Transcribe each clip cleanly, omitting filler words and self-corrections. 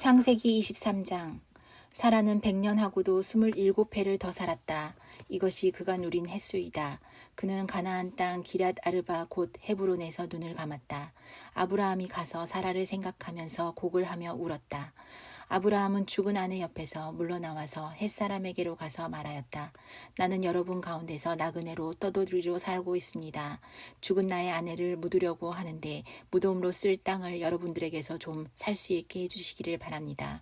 창세기 23장. 사라는 100년하고도 27해를 더 살았다. 이것이 그가 누린 횟수이다. 그는 가나안 땅 기럇 아르바 곧 헤브론에서 눈을 감았다. 아브라함이 가서 사라를 생각하면서 곡을 하며 울었다. 아브라함은 죽은 아내 옆에서 물러나와서 햇사람에게로 가서 말하였다. 나는 여러분 가운데서 나그네로 떠돌이로 살고 있습니다. 죽은 나의 아내를 묻으려고 하는데 무덤으로 쓸 땅을 여러분들에게서 좀 살 수 있게 해주시기를 바랍니다.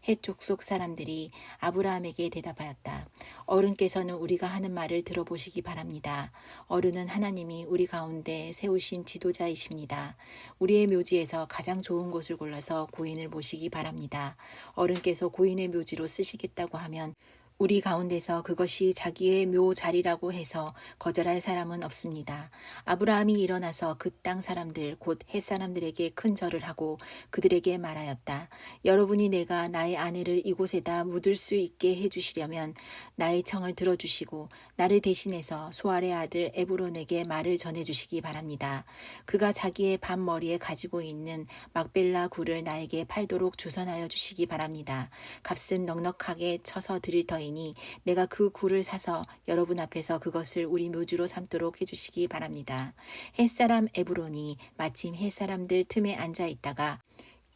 헷 족속 사람들이 아브라함에게 대답하였다. 어른께서는 우리가 하는 말을 들어보시기 바랍니다. 어른은 하나님이 우리 가운데 세우신 지도자이십니다. 우리의 묘지에서 가장 좋은 곳을 골라서 고인을 모시기 바랍니다. 어른께서 고인의 묘지로 쓰시겠다고 하면 우리 가운데서 그것이 자기의 묘 자리라고 해서 거절할 사람은 없습니다. 아브라함이 일어나서 그 땅 사람들 곧 헷 사람들에게 큰 절을 하고 그들에게 말하였다. 여러분이 내가 나의 아내를 이곳에다 묻을 수 있게 해주시려면 나의 청을 들어주시고 나를 대신해서 소알의 아들 에브론에게 말을 전해주시기 바랍니다. 그가 자기의 밭머리에 가지고 있는 막벨라 굴을 나에게 팔도록 주선하여 주시기 바랍니다. 값은 넉넉하게 쳐서 드릴 터이니 내가 그 굴을 사서 여러분 앞에서 그것을 우리 묘주로 삼도록 해주시기 바랍니다. 햇사람 에브론이 마침 햇사람들 틈에 앉아 있다가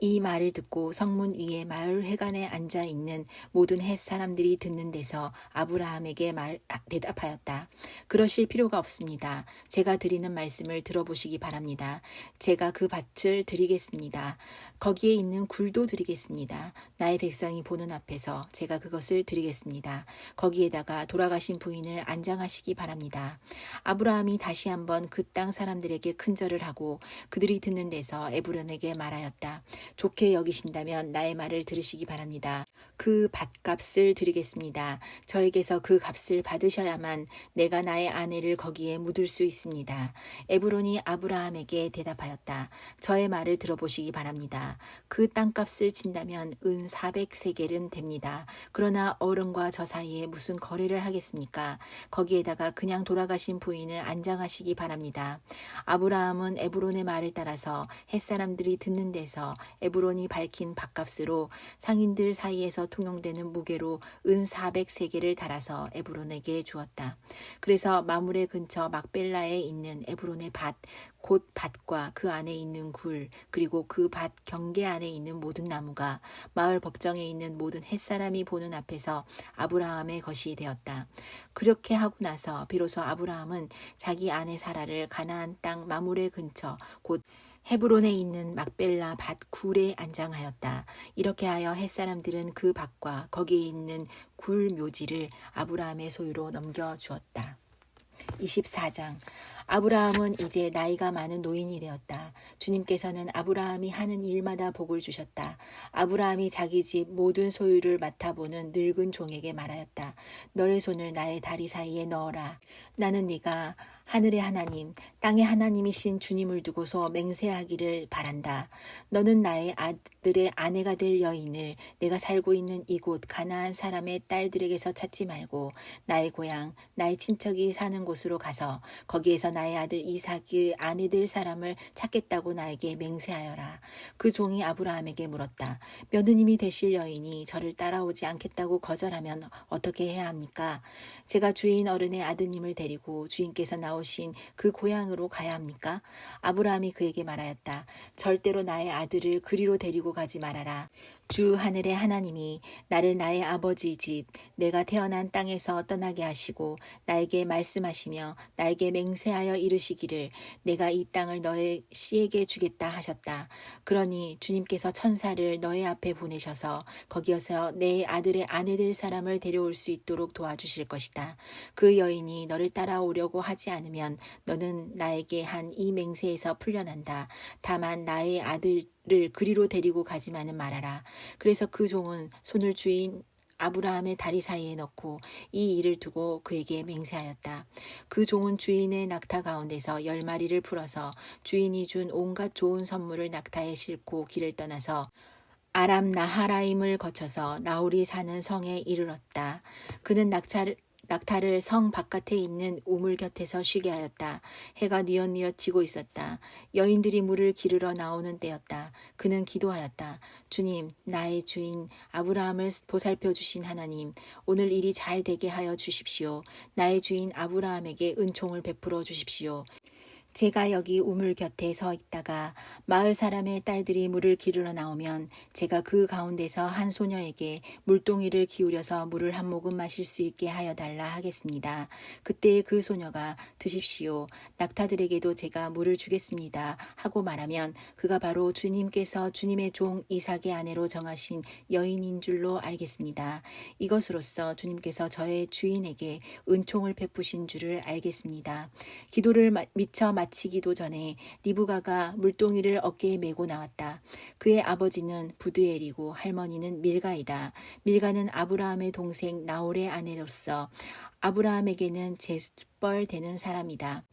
이 말을 듣고 성문 위에 마을 회관에 앉아 있는 모든 헷 사람들이 듣는 데서 아브라함에게 대답하였다. 그러실 필요가 없습니다. 제가 드리는 말씀을 들어보시기 바랍니다. 제가 그 밭을 드리겠습니다. 거기에 있는 굴도 드리겠습니다. 나의 백성이 보는 앞에서 제가 그것을 드리겠습니다. 거기에다가 돌아가신 부인을 안장하시기 바랍니다. 아브라함이 다시 한번 그 땅 사람들에게 큰절을 하고 그들이 듣는 데서 에브론에게 말하였다. 좋게 여기신다면 나의 말을 들으시기 바랍니다. 그 밭값을 드리겠습니다. 저에게서 그 값을 받으셔야만 내가 나의 아내를 거기에 묻을 수 있습니다. 에브론이 아브라함에게 대답하였다. 저의 말을 들어보시기 바랍니다. 그 땅값을 친다면 은 400세겔은 됩니다. 그러나 어른과 저 사이에 무슨 거래를 하겠습니까? 거기에다가 그냥 돌아가신 부인을 안장하시기 바랍니다. 아브라함은 에브론의 말을 따라서 햇사람들이 듣는 데서 에브론이 밝힌 밭값으로 상인들 사이에서 통용되는 무게로 은 400세겔을 달아서 에브론에게 주었다. 그래서 마므레 근처 막벨라에 있는 에브론의 밭, 곧 밭과 그 안에 있는 굴, 그리고 그 밭 경계 안에 있는 모든 나무가 마을 법정에 있는 모든 햇사람이 보는 앞에서 아브라함의 것이 되었다. 그렇게 하고 나서 비로소 아브라함은 자기 아내 사라를 가나안 땅 마므레 근처 곧 헤브론에 있는 막벨라 밭 굴에 안장하였다. 이렇게 하여 햇사람들은 그 밭과 거기에 있는 굴 묘지를 아브라함의 소유로 넘겨주었다. 24장. 아브라함은 이제 나이가 많은 노인이 되었다. 주님께서는 아브라함이 하는 일마다 복을 주셨다. 아브라함이 자기 집 모든 소유를 맡아보는 늙은 종에게 말하였다. 너의 손을 나의 다리 사이에 넣어라. 나는 네가 하늘의 하나님, 땅의 하나님이신 주님을 두고서 맹세하기를 바란다. 너는 나의 아들의 아내가 될 여인을 내가 살고 있는 이곳 가나안 사람의 딸들에게서 찾지 말고 나의 고향, 나의 친척이 사는 곳으로 가서 거기에서 나의 아들 이삭의 아내 될 사람을 찾겠다고 나에게 맹세하여라. 그 종이 아브라함에게 물었다. 며느님이 되실 여인이 저를 따라오지 않겠다고 거절하면 어떻게 해야 합니까? 제가 주인 어른의 아드님을 데리고 주인께서 나오신 그 고향으로 가야 합니까? 아브라함이 그에게 말하였다. 절대로 나의 아들을 그리로 데리고 가지 말아라. 주 하늘의 하나님이 나를 나의 아버지 집, 내가 태어난 땅에서 떠나게 하시고 나에게 말씀하시며 나에게 맹세하여 이르시기를 내가 이 땅을 너의 씨에게 주겠다 하셨다. 그러니 주님께서 천사를 너의 앞에 보내셔서 거기에서 내 아들의 아내 될 사람을 데려올 수 있도록 도와주실 것이다. 그 여인이 너를 따라오려고 하지 않으면 너는 나에게 한 이 맹세에서 풀려난다. 다만 나의 아들을 그리로 데리고 가지만은 말아라. 그래서 그 종은 손을 주인 아브라함의 다리 사이에 넣고 이 일을 두고 그에게 맹세하였다. 그 종은 주인의 낙타 가운데서 10마리를 풀어서 주인이 준 온갖 좋은 선물을 낙타에 싣고 길을 떠나서 아람 나하라임을 거쳐서 나홀이 사는 성에 이르렀다. 그는 낙타를 낙타를 성 바깥에 있는 우물 곁에서 쉬게 하였다. 해가 뉘엿뉘엿 지고 있었다. 여인들이 물을 기르러 나오는 때였다. 그는 기도하였다. 주님, 나의 주인 아브라함을 보살펴 주신 하나님, 오늘 일이 잘 되게 하여 주십시오. 나의 주인 아브라함에게 은총을 베풀어 주십시오. 제가 여기 우물 곁에 서 있다가 마을 사람의 딸들이 물을 기르러 나오면 제가 그 가운데서 한 소녀에게 물동이를 기울여서 물을 한 모금 마실 수 있게 하여 달라 하겠습니다. 그때 그 소녀가 드십시오. 낙타들에게도 제가 물을 주겠습니다. 하고 말하면 그가 바로 주님께서 주님의 종 이삭의 아내로 정하신 여인인 줄로 알겠습니다. 이것으로써 주님께서 저의 주인에게 은총을 베푸신 줄을 알겠습니다. 기도를 미처 마치기도 전에 리브가가 물동이를 어깨에 메고 나왔다. 그의 아버지는 부드엘이고 할머니는 밀가이다. 밀가는 아브라함의 동생 나홀의 아내로서 아브라함에게는 제수뻘 되는 사람이다.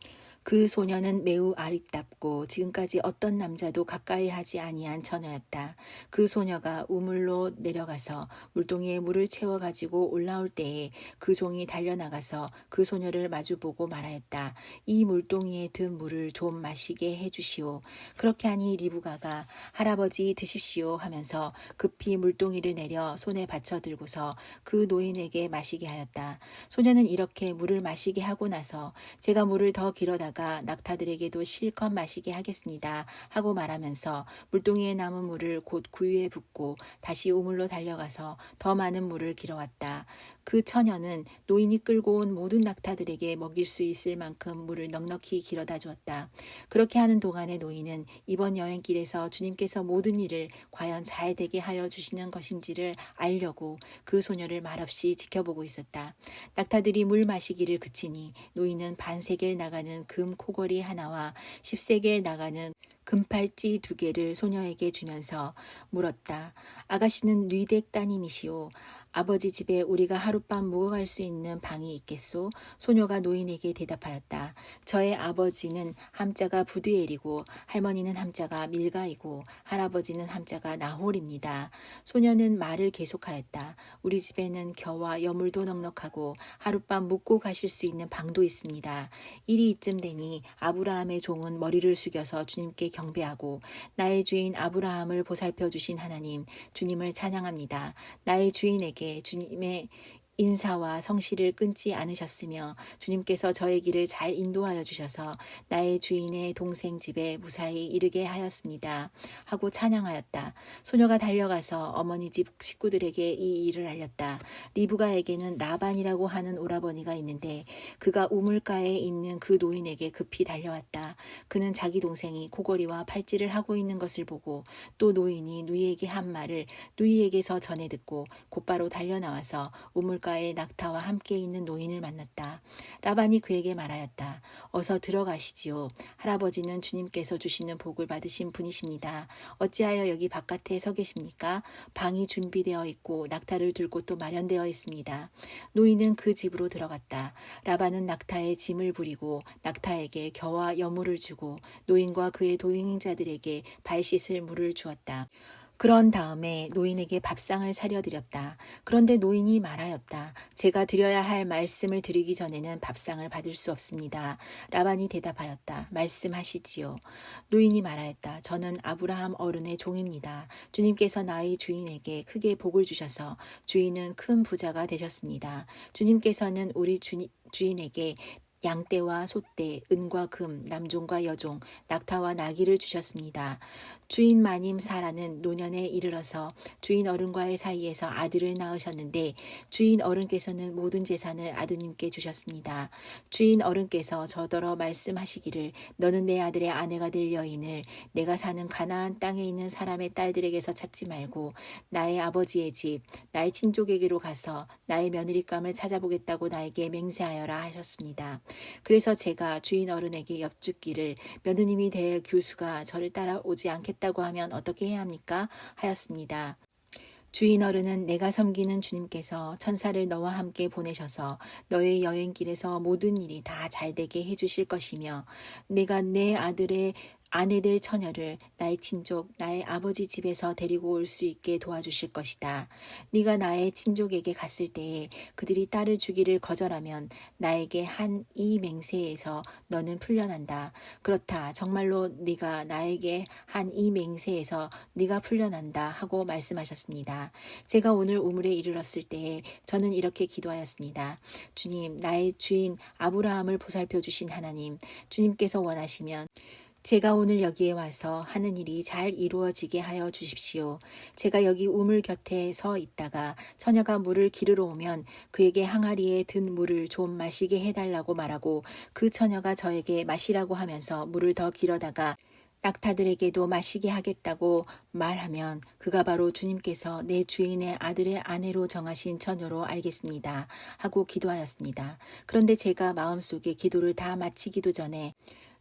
그 소녀는 매우 아리답고 지금까지 어떤 남자도 가까이 하지 아니한 처녀였다. 그 소녀가 우물로 내려가서 물동이에 물을 채워 가지고 올라올 때에 그 종이 달려나가서 그 소녀를 마주보고 말하였다. 이 물동이에 든 물을 좀 마시게 해주시오. 그렇게 하니 리브가가 할아버지 드십시오 하면서 급히 물동이를 내려 손에 받쳐 들고서 그 노인에게 마시게 하였다. 소녀는 이렇게 물을 마시게 하고 나서 제가 물을 더 길어다가 낙타들에게도 실컷 마시게 하겠습니다 하고 말하면서 물동이에 남은 물을 곧 구유에 붓고 다시 우물로 달려가서 더 많은 물을 길어왔다. 그 처녀는 노인이 끌고 온 모든 낙타들에게 먹일 수 있을 만큼 물을 넉넉히 길어다 주었다. 그렇게 하는 동안에 노인은 이번 여행길에서 주님께서 모든 일을 과연 잘 되게 하여 주시는 것인지를 알려고 그 소녀를 말없이 지켜보고 있었다. 낙타들이 물 마시기를 그치니 노인은 반세겔 나가는 금 코걸이 하나와 10세겔 나가는 금팔찌 2개를 소녀에게 주면서 물었다. 아가씨는 뉘덱 따님이시오. 아버지 집에 우리가 하룻밤 묵어갈 수 있는 방이 있겠소? 소녀가 노인에게 대답하였다. 저의 아버지는 함자가 부드엘이고 할머니는 함자가 밀가이고 할아버지는 함자가 나홀입니다. 소녀는 말을 계속하였다. 우리 집에는 겨와 여물도 넉넉하고 하룻밤 묵고 가실 수 있는 방도 있습니다. 일이 이쯤 되니 아브라함의 종은 머리를 숙여서 주님께 경배하고 나의 주인 아브라함을 보살펴 주신 하나님 주님을 찬양합니다. 나의 주인에게 주님의 인사와 성실을 끊지 않으셨으며 주님께서 저의 길을 잘 인도하여 주셔서 나의 주인의 동생 집에 무사히 이르게 하였습니다. 하고 찬양하였다. 소녀가 달려가서 어머니 집 식구들에게 이 일을 알렸다. 리브가에게는 라반이라고 하는 오라버니가 있는데 그가 우물가에 있는 그 노인에게 급히 달려왔다. 그는 자기 동생이 코걸이와 팔찌를 하고 있는 것을 보고 또 노인이 누이에게 한 말을 누이에게서 전해 듣고 곧바로 달려나와서 우물가에 낙타와 함께 있는 노인을 만났다. 라반이 그에게 말하였다. 어서 들어가시지요. 할아버지는 주님께서 주시는 복을 받으신 분이십니다. 어찌하여 여기 바깥에 서 계십니까? 방이 준비되어 있고 낙타를 둘 곳도 마련되어 있습니다. 노인은 그 집으로 들어갔다. 라반은 낙타에 짐을 부리고 낙타에게 겨와 여물을 주고 노인과 그의 동행자들에게 발 씻을 물을 주었다. 그런 다음에 노인에게 밥상을 차려드렸다. 그런데 노인이 말하였다. 제가 드려야 할 말씀을 드리기 전에는 밥상을 받을 수 없습니다. 라반이 대답하였다. 말씀하시지요. 노인이 말하였다. 저는 아브라함 어른의 종입니다. 주님께서 나의 주인에게 크게 복을 주셔서 주인은 큰 부자가 되셨습니다. 주님께서는 우리 주인에게 양떼와 소떼, 은과 금, 남종과 여종, 낙타와 나귀를 주셨습니다. 주인 마님 사라는 노년에 이르러서 주인 어른과의 사이에서 아들을 낳으셨는데 주인 어른께서는 모든 재산을 아드님께 주셨습니다. 주인 어른께서 저더러 말씀하시기를 너는 내 아들의 아내가 될 여인을 내가 사는 가나안 땅에 있는 사람의 딸들에게서 찾지 말고 나의 아버지의 집, 나의 친족에게로 가서 나의 며느리감을 찾아보겠다고 나에게 맹세하여라 하셨습니다. 그래서 제가 주인 어른에게 엽죽기를 며느님이 될 교수가 저를 따라오지 않겠다고 하면 어떻게 해야 합니까? 하였습니다. 주인 어른은 내가 섬기는 주님께서 천사를 너와 함께 보내셔서 너의 여행길에서 모든 일이 다 잘되게 해주실 것이며 내가 내 아내 될 처녀를 나의 친족 나의 아버지 집에서 데리고 올 수 있게 도와주실 것이다. 네가 나의 친족에게 갔을 때에 그들이 딸을 주기를 거절하면 나에게 한 이 맹세에서 너는 풀려난다. 그렇다. 정말로 네가 나에게 한 이 맹세에서 네가 풀려난다 하고 말씀하셨습니다. 제가 오늘 우물에 이르렀을 때에 저는 이렇게 기도하였습니다. 주님, 나의 주인 아브라함을 보살펴 주신 하나님, 주님께서 원하시면 제가 오늘 여기에 와서 하는 일이 잘 이루어지게 하여 주십시오. 제가 여기 우물 곁에 서 있다가 처녀가 물을 기르러 오면 그에게 항아리에 든 물을 좀 마시게 해달라고 말하고 그 처녀가 저에게 마시라고 하면서 물을 더 길어다가 낙타들에게도 마시게 하겠다고 말하면 그가 바로 주님께서 내 주인의 아들의 아내로 정하신 처녀로 알겠습니다. 하고 기도하였습니다. 그런데 제가 마음속에 기도를 다 마치기도 전에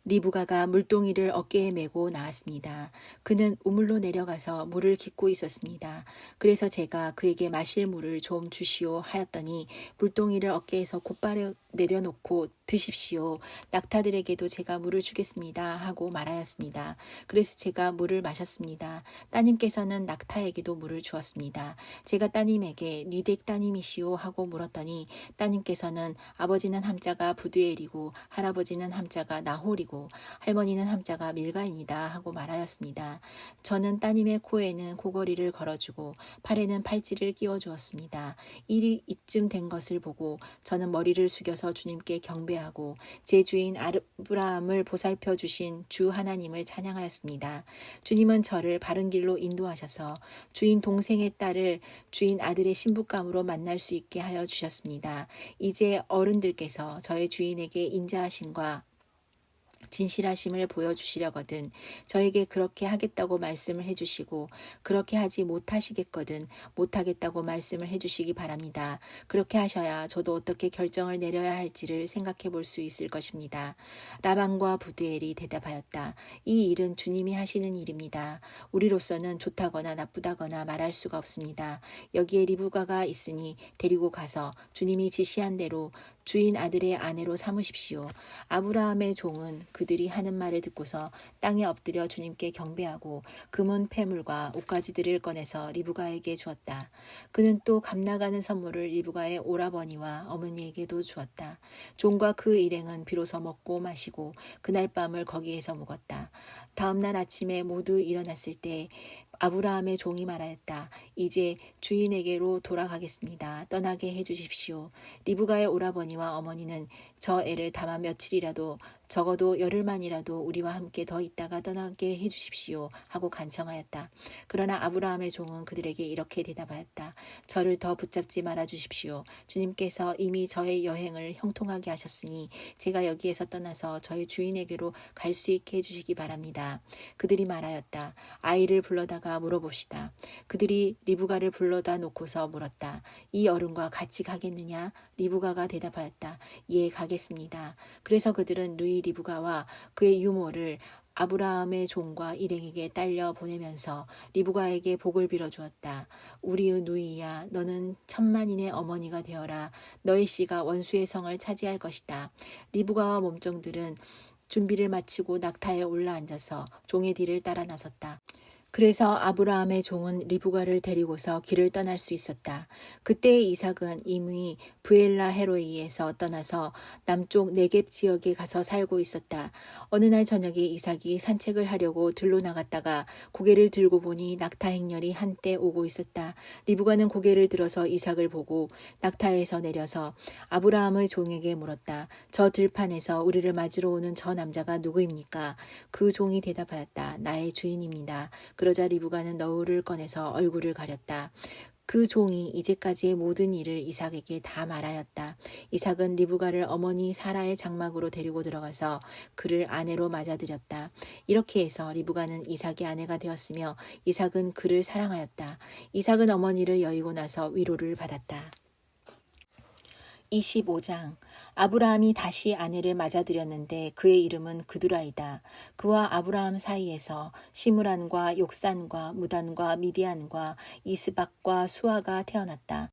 리브가가 물동이를 어깨에 메고 나왔습니다. 그는 우물로 내려가서 물을 깃고 있었습니다. 그래서 제가 그에게 마실 물을 좀 주시오 하였더니 물동이를 어깨에서 곧바로 내려놓고 드십시오. 낙타들에게도 제가 물을 주겠습니다 하고 말하였습니다. 그래서 제가 물을 마셨습니다. 따님께서는 낙타에게도 물을 주었습니다. 제가 따님에게 니댁 따님이시오 하고 물었더니 따님께서는 아버지는 함자가 부두엘이고 할아버지는 함자가 나홀이고 할머니는 함자가 밀가입니다 하고 말하였습니다. 저는 따님의 코에는 코걸이를 걸어주고 팔에는 팔찌를 끼워주었습니다. 일이 이쯤 된 것을 보고 저는 머리를 숙여서 주님께 경배하고 제 주인 아브라함을 보살펴 주신 주 하나님을 찬양하였습니다. 주님은 저를 바른 길로 인도하셔서 주인 동생의 딸을 주인 아들의 신부감으로 만날 수 있게 하여 주셨습니다. 이제 어른들께서 저의 주인에게 인자하심과 진실하심을 보여주시려거든 저에게 그렇게 하겠다고 말씀을 해주시고 그렇게 하지 못하시겠거든 못하겠다고 말씀을 해주시기 바랍니다. 그렇게 하셔야 저도 어떻게 결정을 내려야 할지를 생각해 볼 수 있을 것입니다. 라반과 부두엘이 대답하였다. 이 일은 주님이 하시는 일입니다. 우리로서는 좋다거나 나쁘다거나 말할 수가 없습니다. 여기에 리브가가 있으니 데리고 가서 주님이 지시한 대로 주인 아들의 아내로 삼으십시오. 아브라함의 종은 그들이 하는 말을 듣고서 땅에 엎드려 주님께 경배하고 금은 패물과 옷가지들을 꺼내서 리브가에게 주었다. 그는 또 값나가는 선물을 리브가의 오라버니와 어머니에게도 주었다. 종과 그 일행은 비로소 먹고 마시고 그날 밤을 거기에서 묵었다. 다음 날 아침에 모두 일어났을 때 아브라함의 종이 말하였다. 이제 주인에게로 돌아가겠습니다. 떠나게 해주십시오. 리브가의 오라버니와 어머니는 저 애를 다만 며칠이라도 적어도 열흘만이라도 우리와 함께 더 있다가 떠나게 해주십시오 하고 간청하였다. 그러나 아브라함의 종은 그들에게 이렇게 대답하였다. 저를 더 붙잡지 말아 주십시오. 주님께서 이미 저의 여행을 형통하게 하셨으니 제가 여기에서 떠나서 저의 주인에게로 갈 수 있게 해주시기 바랍니다. 그들이 말하였다. 아이를 불러다가 물어봅시다. 그들이 리브가를 불러다 놓고서 물었다. 이 어른과 같이 가겠느냐? 리브가가 대답하였다. 예, 가겠습니다. 그래서 그들은 누이 리브가와 그의 유모를 아브라함의 종과 일행에게 딸려 보내면서 리브가에게 복을 빌어 주었다. 우리의 누이야, 너는 천만인의 어머니가 되어라. 너의 씨가 원수의 성을 차지할 것이다. 리브가와 몸종들은 준비를 마치고 낙타에 올라앉아서 종의 뒤를 따라 나섰다. 그래서 아브라함의 종은 리브가를 데리고서 길을 떠날 수 있었다. 그때 이삭은 이미 브엘라 헤로이에서 떠나서 남쪽 네겝 지역에 가서 살고 있었다. 어느 날 저녁에 이삭이 산책을 하려고 들로 나갔다가 고개를 들고 보니 낙타 행렬이 한때 오고 있었다. 리브가는 고개를 들어서 이삭을 보고 낙타에서 내려서 아브라함의 종에게 물었다. 저 들판에서 우리를 맞으러 오는 저 남자가 누구입니까? 그 종이 대답하였다. 나의 주인입니다. 그러자 리브가는 너울을 꺼내서 얼굴을 가렸다. 그 종이 이제까지의 모든 일을 이삭에게 다 말하였다. 이삭은 리브가를 어머니 사라의 장막으로 데리고 들어가서 그를 아내로 맞아들였다. 이렇게 해서 리브가는 이삭의 아내가 되었으며 이삭은 그를 사랑하였다. 이삭은 어머니를 여의고 나서 위로를 받았다. 25장 아브라함이 다시 아내를 맞아들였는데 그의 이름은 그두라이다. 그와 아브라함 사이에서 시므란과 욕산과 무단과 미디안과 이스박과 수아가 태어났다.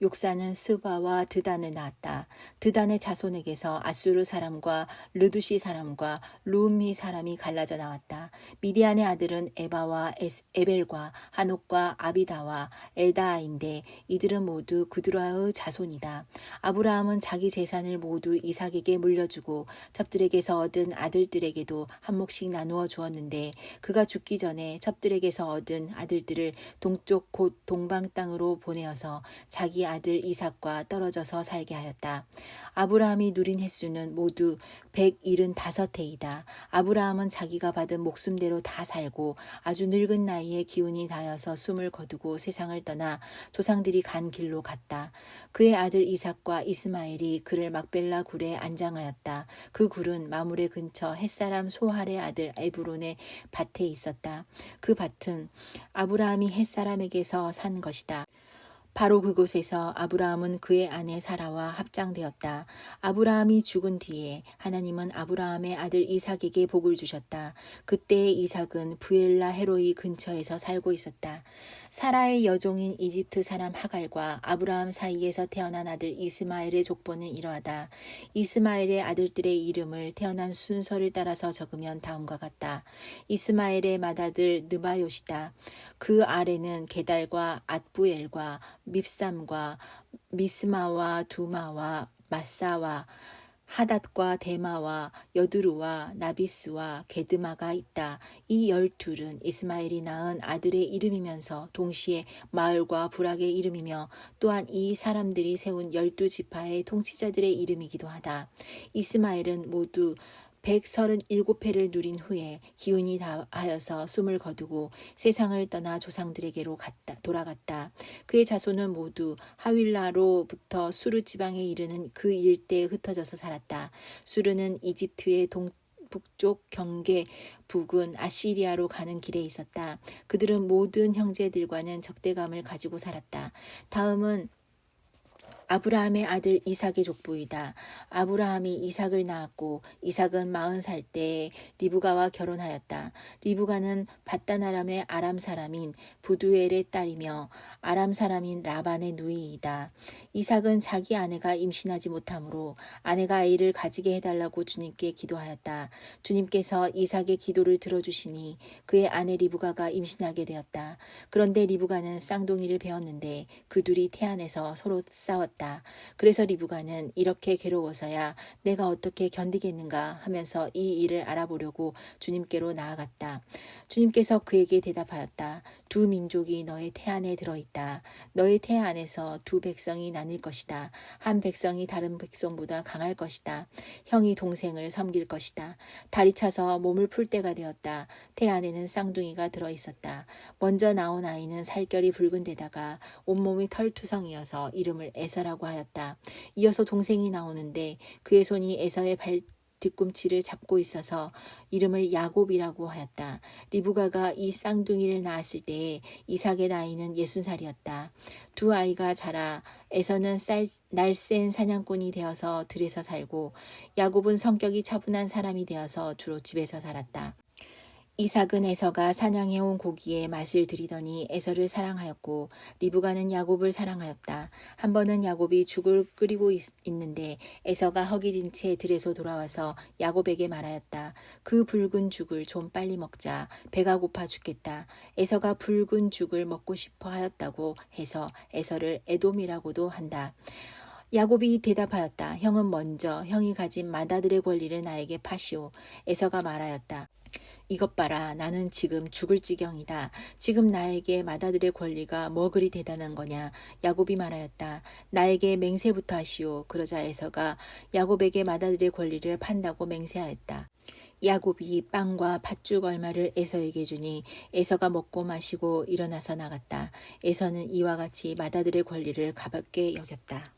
욕사는 스바와 드단을 낳았다. 드단의 자손에게서 아수르 사람과 르두시 사람과 루미 사람이 갈라져 나왔다. 미디안의 아들은 에바와 에벨과 하녹과 아비다와 엘다아인데 이들은 모두 그두라의 자손이다. 아브라함은 자기 재산을 모두 이삭에게 물려주고 첩들에게서 얻은 아들들에게도 한 몫씩 나누어 주었는데 그가 죽기 전에 첩들에게서 얻은 아들들을 동쪽 곧 동방 땅으로 보내어서 자기 아들 이삭과 떨어져서 살게 하였다. 아브라함이 누린 횟수는 모두 175해이다. 아브라함은 자기가 받은 목숨대로 다 살고 아주 늙은 나이에 기운이 닿아서 숨을 거두고 세상을 떠나 조상들이 간 길로 갔다. 그의 아들 이삭과 이스마엘이 그를 막벨라 굴에 안장하였다. 그 굴은 마므레 근처 햇사람 소할의 아들 에브론의 밭에 있었다. 그 밭은 아브라함이 햇사람에게서 산 것이다. 바로 그곳에서 아브라함은 그의 아내 사라와 합장되었다. 아브라함이 죽은 뒤에 하나님은 아브라함의 아들 이삭에게 복을 주셨다. 그때 이삭은 부엘라 헤로이 근처에서 살고 있었다. 사라의 여종인 이집트 사람 하갈과 아브라함 사이에서 태어난 아들 이스마엘의 족보는 이러하다. 이스마엘의 아들들의 이름을 태어난 순서를 따라서 적으면 다음과 같다. 이스마엘의 맏아들 느바요시다. 그 아래는 게달과 앗부엘과 밉삼과 미스마와 두마와 마사와 하닷과 데마와 여두루와 나비스와 게드마가 있다. 이 12은 이스마엘이 낳은 아들의 이름이면서 동시에 마을과 부락의 이름이며 또한 이 사람들이 세운 12지파의 통치자들의 이름이기도 하다. 이스마엘은 모두 137회를 누린 후에 기운이 다하여서 숨을 거두고 세상을 떠나 조상들에게로 돌아갔다. 그의 자손은 모두 하윌라로부터 수르 지방에 이르는 그 일대에 흩어져서 살았다. 수르는 이집트의 북쪽 경계 북은 아시리아로 가는 길에 있었다. 그들은 모든 형제들과는 적대감을 가지고 살았다. 다음은 아브라함의 아들 이삭의 족보이다. 아브라함이 이삭을 낳았고 이삭은 40살 때에 리브가와 결혼하였다. 리브가는 밧단아람의 아람 사람인 부두엘의 딸이며 아람 사람인 라반의 누이이다. 이삭은 자기 아내가 임신하지 못하므로 아내가 아이를 가지게 해달라고 주님께 기도하였다. 주님께서 이삭의 기도를 들어주시니 그의 아내 리브가가 임신하게 되었다. 그런데 리브가는 쌍둥이를 배웠는데 그 둘이 태안에서 서로 싸웠다. 그래서 리브가는 이렇게 괴로워서야 내가 어떻게 견디겠는가 하면서 이 일을 알아보려고 주님께로 나아갔다. 주님께서 그에게 대답하였다. 두 민족이 너의 태 안에 들어있다. 너의 태 안에서 두 백성이 나뉠 것이다. 한 백성이 다른 백성보다 강할 것이다. 형이 동생을 섬길 것이다. 다리 차서 몸을 풀 때가 되었다. 태 안에는 쌍둥이가 들어있었다. 먼저 나온 아이는 살결이 붉은 데다가 온몸이 털투성이어서 이름을 에서라고 하였다. 이어서 동생이 나오는데 그의 손이 에서의 뒤꿈치를 잡고 있어서 이름을 야곱이라고 하였다. 리브가가 이 쌍둥이를 낳았을 때에 이삭의 나이는 60살이었다. 두 아이가 자라 에서는 날쌘 사냥꾼이 되어서 들에서 살고 야곱은 성격이 차분한 사람이 되어서 주로 집에서 살았다. 이삭은 에서가 사냥해온 고기에 맛을 들이더니 에서를 사랑하였고 리브가는 야곱을 사랑하였다. 한 번은 야곱이 죽을 끓이고 있는데 에서가 허기진 채 들에서 돌아와서 야곱에게 말하였다. 그 붉은 죽을 좀 빨리 먹자. 배가 고파 죽겠다. 에서가 붉은 죽을 먹고 싶어 하였다고 해서 에서를 에돔이라고도 한다. 야곱이 대답하였다. 형은 먼저 형이 가진 맏아들의 권리를 나에게 파시오. 에서가 말하였다. 이것 봐라. 나는 지금 죽을 지경이다. 지금 나에게 맏아들의 권리가 뭐 그리 대단한 거냐. 야곱이 말하였다. 나에게 맹세부터 하시오. 그러자 에서가 야곱에게 맏아들의 권리를 판다고 맹세하였다. 야곱이 빵과 팥죽 얼마를 에서에게 주니 에서가 먹고 마시고 일어나서 나갔다. 에서는 이와 같이 맏아들의 권리를 가볍게 여겼다.